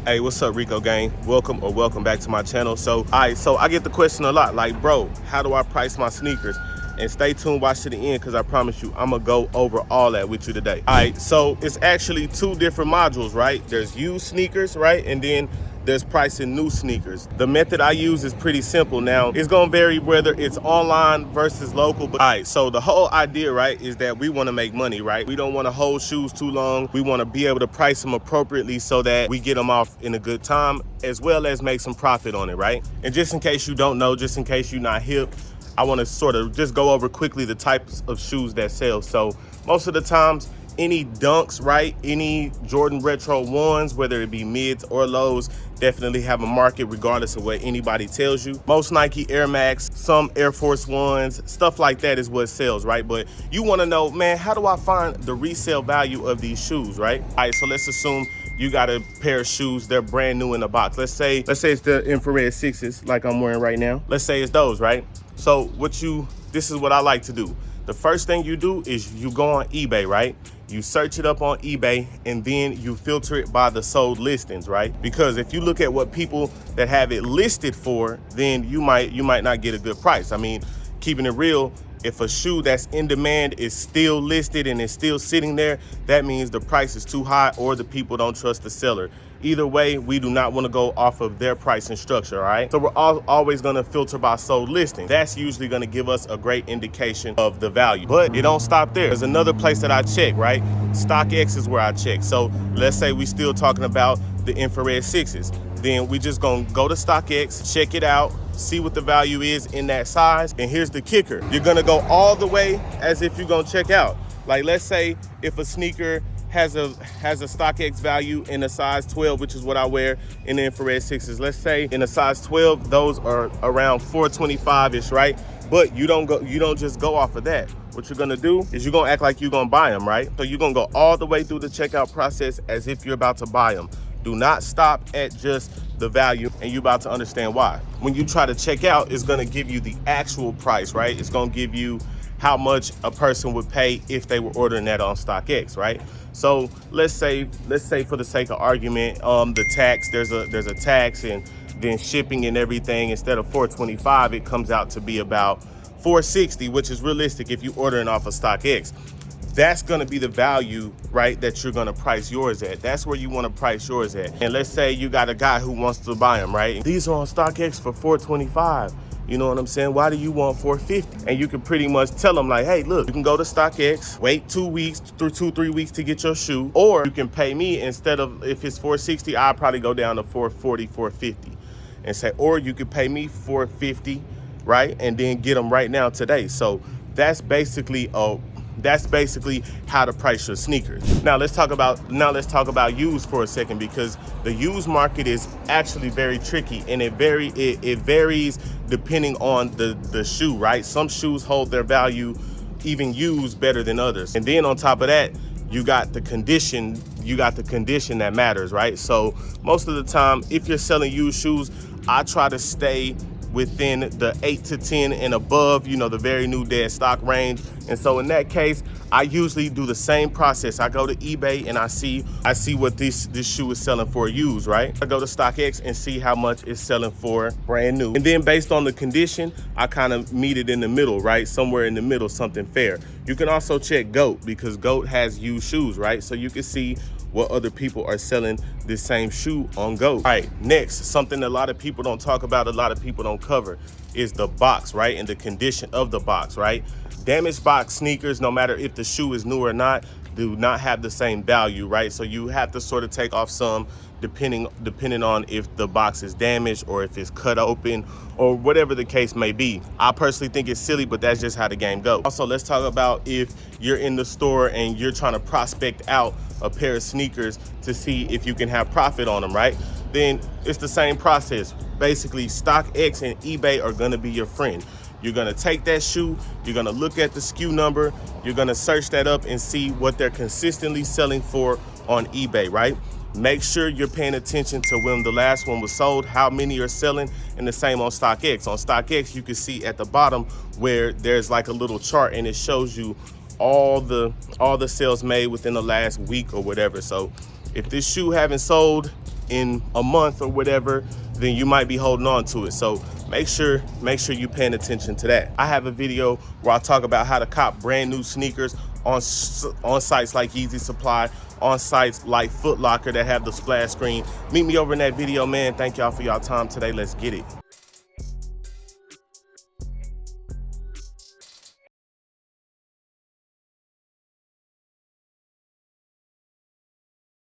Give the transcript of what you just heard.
Hey, what's up, Rico gang? Welcome back to my channel. So I get the question a lot, like, bro, how do I price my sneakers? And stay tuned, watch to the end, because I promise you, I'm gonna go over all that with you today. All right, so it's actually two different modules, right? There's used sneakers, right? And then there's pricing new sneakers. The method I use is pretty simple. Now, it's gonna vary whether it's online versus local, but all right, so the whole idea, right, is that we wanna make money, right? We don't wanna hold shoes too long. We wanna be able to price them appropriately so that we get them off in a good time, as well as make some profit on it, right? And just in case you don't know, just in case you're not hip, I wanna sort of just go over quickly the types of shoes that sell. So most of the times, any dunks, right? Any Jordan Retro 1s, whether it be mids or lows, definitely have a market regardless of what anybody tells you. Most Nike Air Max, some Air Force Ones, stuff like that is what sells, right? But you wanna know, man, how do I find the resale value of these shoes, right? All right, so let's assume you got a pair of shoes, they're brand new in the box. Let's say it's the infrared 6s like I'm wearing right now. Let's say it's those, right? So this is what I like to do. The first thing you do is you go on eBay, right? You search it up on eBay and then you filter it by the sold listings, right? Because if you look at what people that have it listed for, then you might not get a good price. I mean, keeping it real, if a shoe that's in demand is still listed and is still sitting there, that means the price is too high or the people don't trust the seller. Either way, we do not want to go off of their pricing structure, all right? So we're always going to filter by sold listing. That's usually going to give us a great indication of the value. But it don't stop there. There's another place that I check, right? StockX is where I check. So let's say we still talking about the infrared 6s. Then we just gonna go to StockX, check it out, see what the value is in that size. And here's the kicker. You're gonna go all the way as if you're gonna check out. Like, let's say if a sneaker has a StockX value in a size 12, which is what I wear in the infrared 6s. Let's say in a size 12, those are around 425-ish, right? But you don't just go off of that. What you're gonna do is you're gonna act like you're gonna buy them, right? So you're gonna go all the way through the checkout process as if you're about to buy them. Do not stop at just the value, and you're about to understand why. When you try to check out, it's gonna give you the actual price, right? It's gonna give you how much a person would pay if they were ordering that on StockX, right? So let's say for the sake of argument, the tax, there's a tax and then shipping and everything. Instead of 425, it comes out to be about 460, which is realistic if you're ordering off of StockX. That's gonna be the value, right, that you're gonna price yours at. That's where you wanna price yours at. And let's say you got a guy who wants to buy them, right? These are on StockX for 425. You know what I'm saying? Why do you want 450? And you can pretty much tell them like, hey, look, you can go to StockX, wait 2 weeks, 3 weeks to get your shoe, or you can pay me instead of, if it's 460, I'll probably go down to 440, 450 and say, or you could pay me 450, right? And then get them right now today. So that's basically how to price your sneakers. Now let's talk about used for a second, because the used market is actually very tricky, and it varies depending on the shoe, right? Some shoes hold their value even used better than others. And then on top of that, you got the condition that matters, right? So most of the time, if you're selling used shoes, I try to stay within the 8 to 10 and above, you know, the very new dead stock range. And so in that case, I usually do the same process. I go to eBay and I see what this shoe is selling for used, right? I go to StockX and see how much it's selling for brand new. And then based on the condition, I kind of meet it in the middle, right? Somewhere in the middle, something fair. You can also check GOAT, because GOAT has used shoes, right? So you can see what other people are selling this same shoe on GOAT. All right, next, something a lot of people don't talk about, a lot of people don't cover, is the box, right? And the condition of the box, right? Damaged box sneakers, no matter if the shoe is new or not, do not have the same value, right? So you have to sort of take off some depending on if the box is damaged or if it's cut open or whatever the case may be. I personally think it's silly, but that's just how the game goes. Also, let's talk about if you're in the store and you're trying to prospect out a pair of sneakers to see if you can have profit on them, right? Then it's the same process. Basically, StockX and eBay are gonna be your friend. You're gonna take that shoe, you're gonna look at the SKU number, you're gonna search that up and see what they're consistently selling for on eBay, right? Make sure you're paying attention to when the last one was sold, how many are selling, and the same on StockX. On StockX, you can see at the bottom where there's like a little chart and it shows you all the sales made within the last week or whatever. So if this shoe haven't sold in a month or whatever, then you might be holding on to it. So make sure you're paying attention to that. I have a video where I talk about how to cop brand new sneakers on sites like Yeezy Supply, on sites like Foot Locker that have the splash screen. Meet me over in that video, man. Thank y'all for y'all time today. Let's get it.